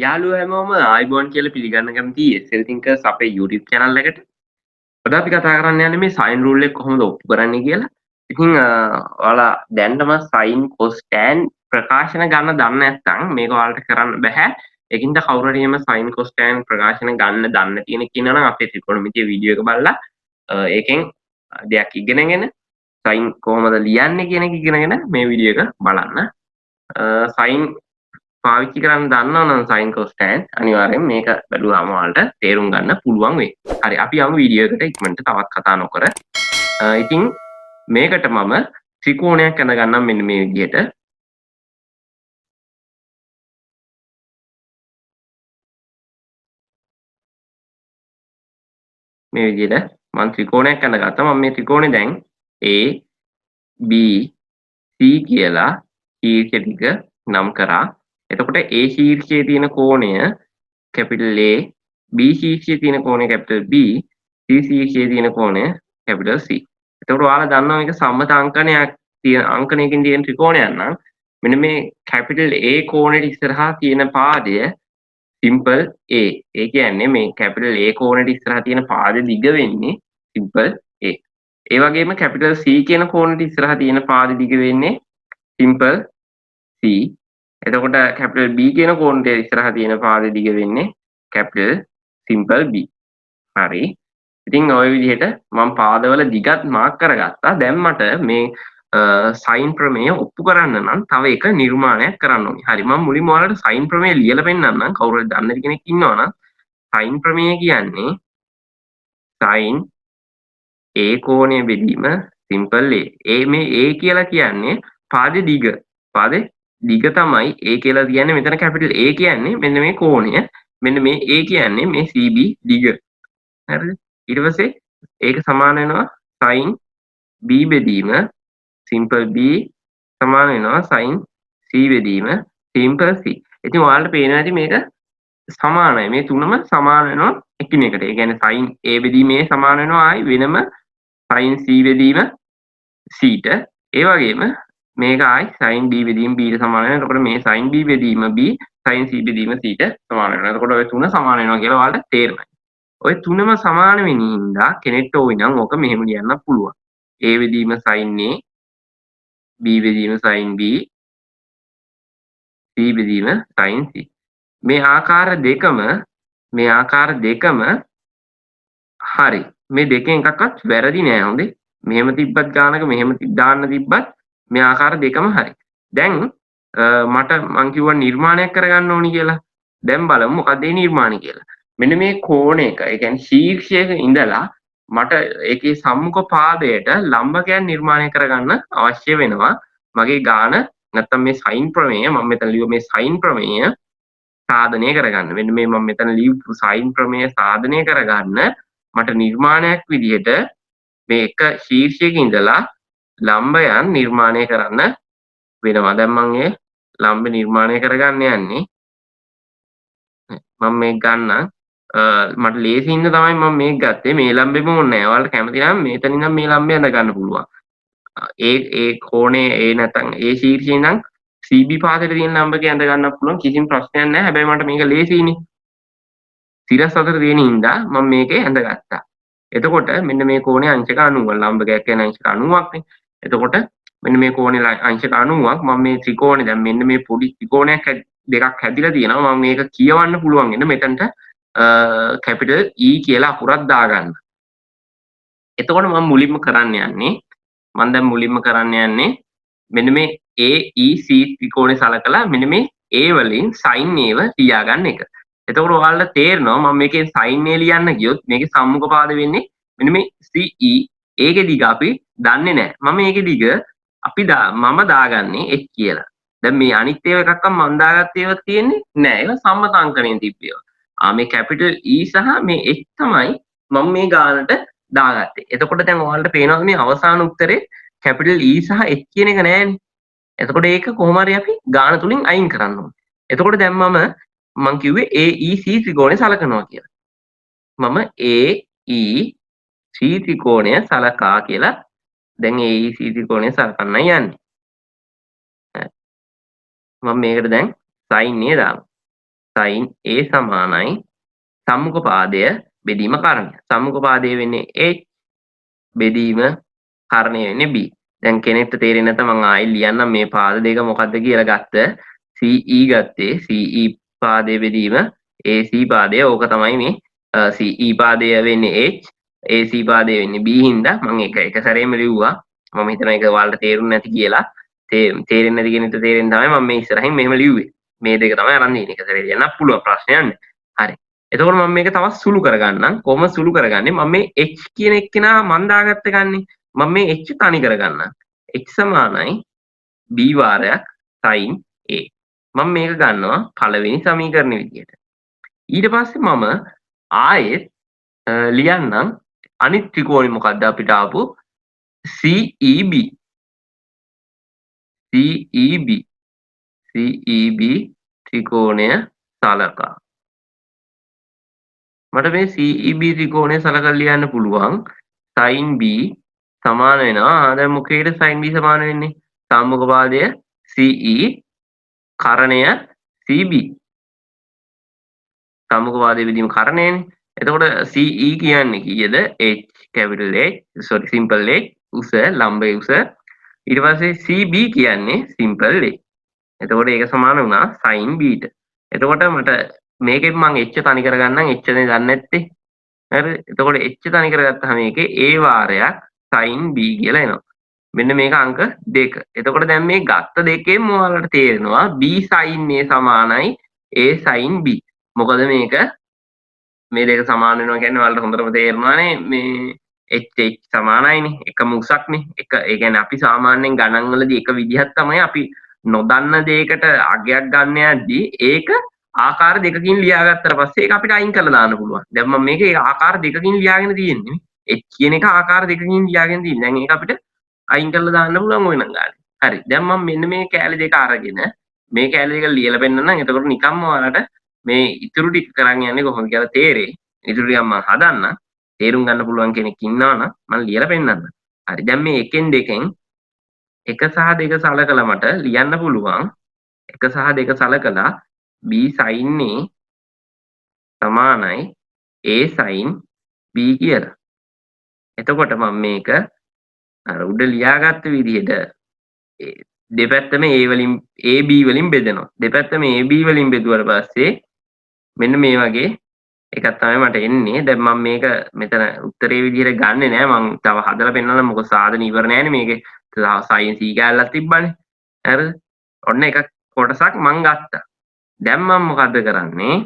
යාළුවෝ හැමෝම ආයිබෝන් කියලා පිළිගන්න කැමතියි SL Thinkers අපේ YouTube channel එකට. අද අපි කතා කරන්න යන්නේ මේ sin rule එක කොහොමද ඔප්පු කරන්නේ කියලා. ඉතින් ඔයාලා දැන්නම sin cos tan ප්‍රකාශන ගන්න දන්නේ නැත්නම් මේක ඔයාලට කරන්න බෑ. ඒකින්ද කවුරු හරි එහෙම sin cos tan ප්‍රකාශන ගන්න දන්න කෙනෙක් ඉන්නවා නම් අපේ ත්‍රිකෝණමිතිය වීඩියෝ එක බලලා ඒකෙන් දෙයක් ඉගෙනගෙන sin කොහොමද ලියන්නේ කියන එක ඉගෙනගෙන මේ වීඩියෝ එක බලන්න. sin පාවිච්චි කරන්න දන්නවනම් sin cos tan අනිවාර්යෙන් මේක බැලුවාම ඔයාලට තේරුම් ගන්න පුළුවන් වෙයි. හරි අපි යමු වීඩියෝ එකට ඉක්මනට තවත් කතා නොකර. ඉතින් මේකට මම ත්‍රිකෝණයක් ඇඳ ගන්නම් මෙන්න මේ විදිහට. මේ විදිහට මම ත්‍රිකෝණයක් ඇඳගත්තා. මම මේ ත්‍රිකෝණේ දැන් A B C කියලා ශීර්ෂ ටික නම් කරා. එතකොට A ශීර්ෂයේ තියෙන කෝණය capital A, B ශීර්ෂයේ තියෙන කෝණය capital B, C ශීර්ෂයේ තියෙන කෝණය capital C. එතකොට ඔයාලා දන්නවා මේක සම්මත අංකණයකින් තියෙන ත්‍රිකෝණයක් නම් මෙන්න මේ capital A කෝණයට ඉස්සරහා තියෙන පාදය simple A. ඒ කියන්නේ මේ capital A කෝණයට ඉස්සරහා තියෙන පාදෙ දිග වෙන්නේ simple A. ඒ වගේම capital C කියන කෝණයට ඉස්සරහා තියෙන පාදෙ දිග වෙන්නේ simple C. එතකොට capital B කියන කෝණයට ඉස්සරහා තියෙන පාදෙ දිග වෙන්නේ capital simple B. හරි. ඉතින් ওই විදිහට මම පාදවල දිගත් මාක් කරගත්තා. දැන් මට මේ sin ප්‍රමේය ඔප්පු කරන්න නම් තව එක නිර්මාණයක් කරන්න ඕනේ. හරි මම මුලින්ම ඔයාලට sin ප්‍රමේය ලියලා පෙන්නන්නම්. කවුරු හරි දන්න කෙනෙක් ඉන්නවනම් sin ප්‍රමේය කියන්නේ sin A කෝණය බෙදීම simple A. මේ A කියලා කියන්නේ පාදේ දිග. පාදේ දිග තමයි A කියලා කියන්නේ. මෙතන capital A කියන්නේ මෙන්න මේ කෝණය. මෙන්න මේ A කියන්නේ මේ CB දිග. හරිද? ඊට පස්සේ ඒක සමාන වෙනවා sin B බෙදීම simple B සමාන වෙනවා sin C බෙදීම simple C. ඉතින් ඔයාලට පේනවා ඇති මේක සමානයි. මේ තුනම සමාන වෙනවා එකිනෙකට. ඒ කියන්නේ sin A බෙදීම A සමාන වෙනවා ආයි වෙනම sin C බෙදීම C ට. ඒ වගේම මේක ආයි sin B බෙදීම B ට සමාන වෙනවා. එතකොට මේ sin B බෙදීම B sin C බෙදීම C ට සමාන වෙනවා. එතකොට ඔය තුන සමාන වෙනවා කියලා ඔයාලට තේරෙනවා. ඔය තුනම සමාන වෙන හින්දා කෙනෙක්ට ඕයි නම් ඕක මෙහෙම ලියන්න පුළුවන්. A බෙදීම sin A, B බෙදීම sin B, C බෙදීම sin C. මේ ආකාර දෙකම හරි. මේ දෙකෙන් එකක්වත් වැරදි නෑ හොඳේ. මෙහෙම තිබ්බත් ගානක මෙහෙම දාන්න තිබ්බත් මේ ආකාර දෙකම හරි. දැන් මට මං කිව්වා නිර්මාණයක් කරගන්න ඕනි කියලා. දැන් බලමු මොකක්ද මේ නිර්මාණය කියලා. මෙන්න මේ කෝණයක ඒ කියන්නේ ශීර්ෂයක ඉඳලා මට ඒකේ සම්මුඛ පාදයට ලම්බකයන් නිර්මාණය කරගන්න අවශ්‍ය වෙනවා. මගේ ගාන නැත්තම් මේ sin ප්‍රමේය මම මෙතන ලියුව මේ sin ප්‍රමේය සාධනය කරගන්න. මෙන්න මේ මම මෙතන ලියපු sin ප්‍රමේය සාධනය කරගන්න මට නිර්මාණයක් විදිහට මේ එක ශීර්ෂයක ඉඳලා ලම්බයන් නිර්මාණය කරන්න වෙනවා. දැන් මම ඒ ලම්බ නිර්මාණය කරගන්න යන්නේ. මම මේක ගන්නම්. මට ලේසි හින්දා තමයි මම මේක ගත්තේ. මේ ලම්බෙම ඕනේ නැහැ. ඔයාලට කැමති නම් මෙතන ඉඳන් මේ ලම්බය අඳ ගන්න පුළුවන්. ඒ කෝණේ ඒ නැත්නම් ඒ ශීර්ෂයේ ඉඳන් CB පාදයට තියෙන ලම්බක ඇඳ ගන්න පුළුවන්. කිසිම ප්‍රශ්නයක් නැහැ. හැබැයි මට මේක ලේසියිනේ. සිරස් අතර තියෙන හින්දා මම මේකේ ඇඳගත්තා. එතකොට මෙන්න මේ කෝණේ අංශක 90. ලම්බකයක් කියන අංශක 90ක් නේ. එතකොට මෙන්න මේ කෝණේ අංශක 90ක් මම මේ ත්‍රිකෝණේ දැන් මෙන්න මේ පොඩි ත්‍රිකෝණයක් දෙකක් හැදිලා තියෙනවා. මම මේක කියවන්න පුළුවන් වෙන මෙතනට capital E කියලා අකුරක් දාගන්න. එතකොට මම මුලින්ම කරන්න යන්නේ මෙන්න මේ AEC ත්‍රිකෝණය සලකලා මෙන්න මේ A වලින් sin A ව ලියාගන්න එක. එතකොට ඔයාලට තේරෙනවා මම මේකෙන් sin A ලියන්න ගියොත් මේකේ සම්මුඛ පාද වෙන්නේ මෙන්න මේ CE. ඒකේ දිග අපි දන්නේ නැහැ. මම මේකේ දිග මම දාගන්නේ h කියලා. දැන් මේ අනිත් ඒවා එකක්වත් මම දාගත්ත ඒවා තියෙන්නේ නැහැ. ඒවා සම්මත අංකණයෙන් තිබ්බේවා. මේ capital E සහ මේ h තමයි මම මේ ගානට දාගත්තේ. එතකොට දැන් ඔයාලට පේනවා මේ අවසාන උත්තරේ capital E සහ h කියන එක නෑනේ. එතකොට ඒක කොහොම හරි අපි ගාන තුලින් අයින් කරන්න ඕනේ. එතකොට දැන් මම කිව්වේ AEC ත්‍රිකෝණය සලකනවා කියලා. මම AEC ත්‍රිකෝණය සලකා කියලා දැන් AEC ත්‍රිකෝණය සලකන්නයි යන්නේ. මම මේකට දැන් sin A දානවා. sin A සමානයි සම්මුඛ පාදය බෙදීම කරණය. සම්මුඛ පාදය වෙන්නේ h බෙදීම කරණය වෙන්නේ b. දැන් කෙනෙක්ට තේරෙන්නේ නැත්නම් මම ආයෙ ලියන්නම් මේ පාද දෙක මොකද්ද කියලා ගත්ත CE ගත්තේ CE පාදය බෙදීම AC පාදය. ඕක තමයි මේ CE පාදය වෙන්නේ h AC පාදය වෙන්නේ b හින්දා මම එක සැරේම ලිව්වා. මම හිතනවා ඒක ඔයාලට තේරුන්නේ නැති කියලා. තේරෙන්නේ නැති කෙනෙක්ට තේරෙන්න තමයි මම මේ ඉස්සරහින් මෙහෙම ලිව්වේ. මේ දෙක තමයි අරන් තියෙන්නේ. එක සැරේ ලියන්න පුළුවන් ප්‍රශ්නයක් නැහැ. හරි. එතකොට මම මේක තවත් සුළු කරගන්නම්. කොහොමද සුළු කරගන්නේ? මම මේ h කියන එක්කෙනා මන් දාගත්ත ගන්නේ. මම මේ h තනි කරගන්නම්. h සමානයි b වාරයක් sin a. මම මේක ගන්නවා පළවෙනි සමීකරණ විදියට. ඊට පස්සේ මම ආයෙත් ලියන්නම් අනිත් ත්‍රිකෝණය මොකද්ද අපිට ආපු CEB. CEB ත්‍රිකෝණය සලකා. මට මේ CEB ත්‍රිකෝණය සලකලා ලියන්න පුළුවන් sin B සමාන වෙනවා. දැන් මොකේද sin B සමාන වෙන්නේ? සම්මුඛ පාදය CE කරණය CB. සම්මුඛ පාදය බෙදීම කරණයනේ. එතකොට CE කියන්නේ කීයද? H capital H sorry simple H උස ලම්බයේ උස. ඊට පස්සේ CB කියන්නේ simple A. එතකොට ඒක සමාන වුණා sin B ට. එතකොට මට මේකෙන් මම h තනි කරගන්නම්. h නේ දන්නේ නැත්තේ. හරි. එතකොට h තනි කරගත්තාම මේකේ a වාරයක් sin b කියලා එනවා. මෙන්න මේක අංක 2. එතකොට දැන් මේ ගත්ත දෙකෙන් ඔයාලට තේරෙනවා b sin a සමානයි a sin b. මොකද මේක මේ දෙක සමාන වෙනවා කියන්නේ ඔයාලට හොඳටම තේරෙනවානේ මේ h සමානයිනේ. එකම උසක්නේ. ඒ කියන්නේ අපි සාමාන්‍යයෙන් ගණන් වලදී එක විදිහක් තමයි අපි නොදන්න දෙයකට අගයක් ගන්න යද්දී ඒක ආකාර දෙකකින් ලියාගත්තට පස්සේ ඒක අපිට අයින් කරලා දාන්න පුළුවන්. දැන් මම මේක ආකාර දෙකකින් ලියාගෙන තියෙන්නේ. h කියන එක ආකාර දෙකකින් ලියාගෙන තියෙන්නේ. දැන් ඒක අපිට අයින් කරලා දාන්න පුළුවන් ওই නම් ගානේ. හරි. දැන් මම මෙන්න මේ කැලේ දෙක අරගෙන මේ කැලේ දෙක ලියලා පෙන්නන්නම්. එතකොට නිකම්ම ඔයාලට මේ ඉතුරු ටික කරන් යන්නේ කොහොමද කියලා තේරෙයි. ඉතුරු ටික මම හදන්න. තේරුම් ගන්න පුළුවන් කෙනෙක් ඉන්නවනම් මම ලියලා පෙන්නන්නම්. හරි. දැන් මේ එකෙන් දෙකෙන් 1 සහ 2 සලකලා මට ලියන්න පුළුවන් 1 සහ 2 සලකලා b sin a සමානයි a sin b කියලා. එතකොට මම මේක අර උඩ ලියාගත්ත විදිහට දෙපැත්තම a වලින් a b වලින් බෙදෙනවා. දෙපැත්තම a b වලින් බෙදුවට පස්සේ මෙන්න මේ වගේ එකක් තමයි මට එන්නේ. දැන් මම මේක මෙතන උත්තරේ විදිහට ගන්නෙ නෑ. මම තව හදලා පෙන්නන්න මොකද සාධන ඉවර නෑනේ මේකේ. sin c කැලලක් තිබ්බනේ. හරිද? ඔන්න එක කොටසක් මම ගත්තා. දැන් මම මොකද්ද කරන්නේ?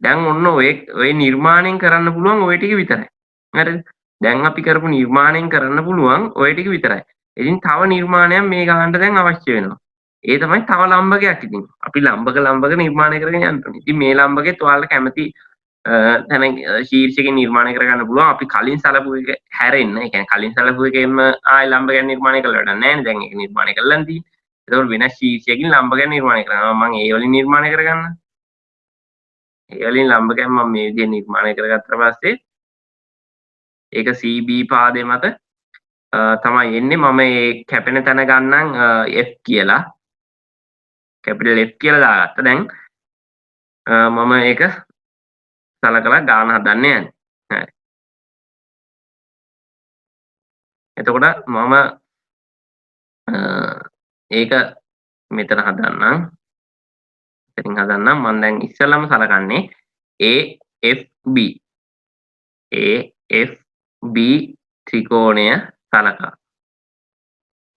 දැන් ඔන්න ඔය නිර්මාණයෙන් කරන්න පුළුවන් ඔය ටික විතරයි. හරිද? දැන් අපි කරපු නිර්මාණයෙන් කරන්න පුළුවන් ඔය ටික විතරයි. ඉතින් තව නිර්මාණයක් මේ ගහන්න දැන් අවශ්‍ය වෙනවා. ඒ තමයි තව ලම්බකයක් ඉතින්. අපි ලම්බක නිර්මාණය කරගෙන යන්න ඕනේ. ඉතින් මේ ලම්බකෙත් ඔයාලට කැමති තැන ශීර්ෂකෙන් නිර්මාණය කරගන්න පුළුවන්. අපි කලින් සලපු එක හැරෙන්න. ඒ කියන්නේ කලින් සලපු එකෙන්ම ආයෙ ලම්බකයක් නිර්මාණය කළා වැඩක් නැහැ නේ. දැන් ඒක නිර්මාණය කරලා තියෙන්නේ. එතකොට වෙනස් ශීර්ෂයකින් ලම්බකයක් නිර්මාණය කරනවා. මම ඒ වලින් නිර්මාණය කරගන්න. ඒ වලින් ලම්බකයක් මම මේ විදිහට නිර්මාණය කරගත්තා පස්සේ ඒක CB පාදේ මත තමයි එන්නේ. මම මේ කැපෙන තැන ගන්නම් F කියලා. කැපිටල් F කියලා දාගත්තා. දැන් මම ඒක සලකලා ගාන හදන්න යන්නේ. හරි. එතකොට මම ඒක මෙතන හදන්නම්. ඉතින් හදන්නම් මම දැන් ඉස්සෙල්ලාම සලකන්නේ AFB. AFB ත්‍රිකෝණය සලකා.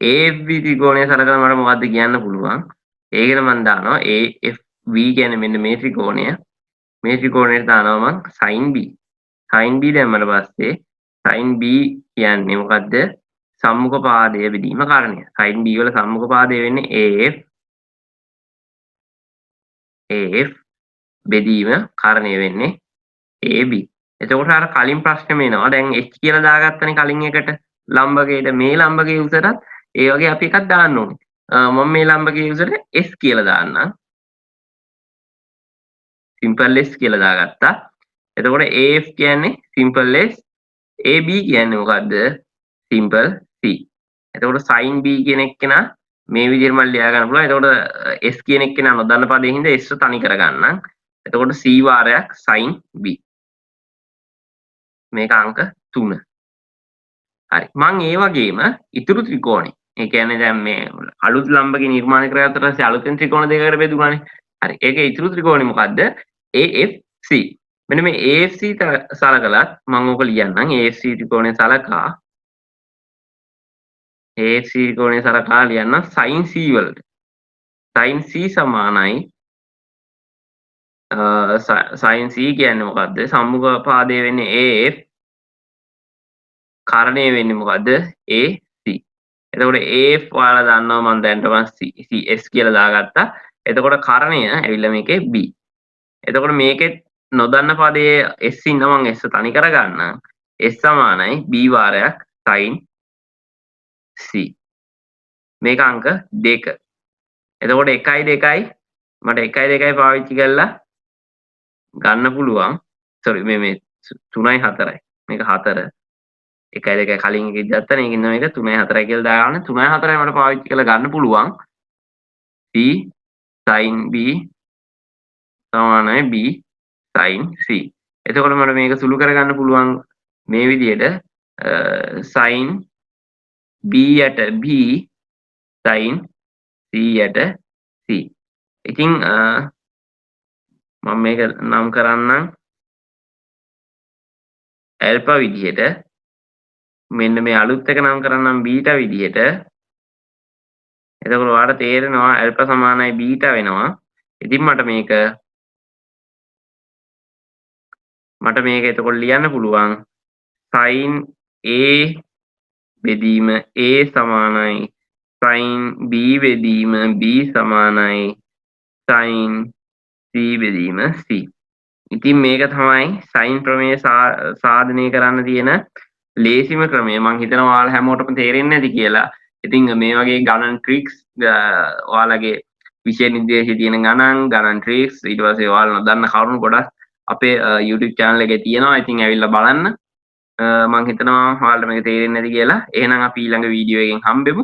AFB ත්‍රිකෝණය සලකලා මට මොකද්ද කියන්න පුළුවන්? ඒකට මම දානවා AFB කියන්නේ මෙන්න මේ ත්‍රිකෝණය. මේ ත්‍රිකෝණයට දානවා මම sin B. sin B දැම්මට පස්සේ sin B කියන්නේ මොකද්ද? සම්මුඛ පාදය බෙදීම කාරණය. sin B වල සම්මුඛ පාදය වෙන්නේ AF බෙදීම කාරණය වෙන්නේ AB. එතකොට අර කලින් ප්‍රශ්නෙම එනවා. දැන් h කියලා දාගත්තනේ කලින් එකට ලම්බකයට. මේ ලම්බකයේ උසටත් ඒ වගේ අපි එකක් දාන්න ඕනේ. මම මේ ලම්බකයේ උසට s කියලා දාන්නම්. simple s කියලා දාගත්තා. එතකොට AF කියන්නේ simple s, AB කියන්නේ මොකද්ද? simple c. එතකොට sin B කියන එක්කෙනා මේ විදිහට මම ලියා ගන්න පුළුවන්. එතකොට s කියන එක කෙනා නොදන්න පදේ හින්දා s තනි කරගන්නම්. එතකොට c වාරයක් sin b. මේක අංක 3. හරි. මම ඒ වගේම ඉතුරු ත්‍රිකෝණේ. ඒ කියන්නේ දැන් මේ අලුත් ලම්බකේ නිර්මාණය කරගත්තට පස්සේ අලුතෙන් ත්‍රිකෝණ දෙකකට බෙදුණානේ. හරි. ඒකේ ඉතුරු ත්‍රිකෝණේ මොකද්ද? AFC. මෙන්න මේ AFC සලකලත් මම ඕක ලියන්නම්. AFC ත්‍රිකෝණය සලකා AFC ත්‍රිකෝණය සලකා ලියන්න sin C වලට. sin C සමානයි sin C කියන්නේ මොකද්ද? සම්මුඛ පාදය වෙන්නේ AF. කරණය වෙන්නේ මොකද්ද? AC. එතකොට AF ඔයාලා දන්නවා මම දැනටම CS කියලා දාගත්තා. එතකොට කරණය ඇවිල්ලා මේකේ B. එතකොට මේකෙත් නොදන්න පදයේ S ඉන්න මම S තනි කරගන්නම්. S සමානයි B වාරයක් sin C. මේක අංක 2. එතකොට 1 2යි මට 1 2යි පාවිච්චි කරලා ගන්න පුළුවන්. sorry මේ 3යි 4යි. මේක 4. 1 2 කලින් එකේ ගත්තා නේ. ඒකින්ද මේක 3යි 4යි කියලා දාගන්න. 3යි 4යි මට පාවිච්චි කරලා ගන්න පුළුවන්. C sin B සමානයි B sin C. එතකොට මට මේක සුළු කරගන්න පුළුවන් මේ විදිහට sin B යට B sin C යට C. ඉතින් මම මේක නම් කරන්නම් ඇල්ෆා විදිහට. මෙන්න මේ අලුත් එක නම් කරන්නම් බීටා විදිහට. එතකොට ඔයාලට තේරෙනවා ඇල්ෆා සමානයි බීටා වෙනවා. ඉතින් මට මේක එතකොට ලියන්න පුළුවන් sin A බෙදීම A සමානයි sin B බෙදීම B සමානයි sin C බෙදීම C. ඉතින් මේක තමයි sin ප්‍රමේය සාධනය කරන්න තියෙන ලේසිම ක්‍රමය. මම හිතනවා ඔයාලා හැමෝටම තේරෙන්නේ නැති කියලා. ඉතින් මේ වගේ ගණන් ට්‍රික්ස් ඔයාලගේ විෂය නිර්දේශයේ තියෙන ගණන් ට්‍රික්ස් ඊට පස්සේ ඔයාලා නොදන්න කරුණු ගොඩක් අපේ YouTube channel එකේ තියෙනවා. ඉතින් ඇවිල්ලා බලන්න. මම හිතනවා ඔයාලට මේක තේරෙන්නේ නැති කියලා. එහෙනම් අපි ඊළඟ වීඩියෝ එකෙන් හම්බෙමු.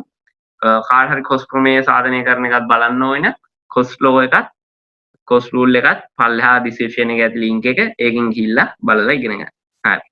කාට හරි කොස් ප්‍රමේය සාධනය කරන එකත් බලන්න ඕන. කොස් ලෝ එකත් කොස් රූල් එකත් පල්ලෙහා ඩිස්ක්‍රිප්ෂන් එකේ ඇති ලින්ක් එක. ඒකෙන් ගිහිල්ලා බලලා ඉගෙන ගන්න. හරි.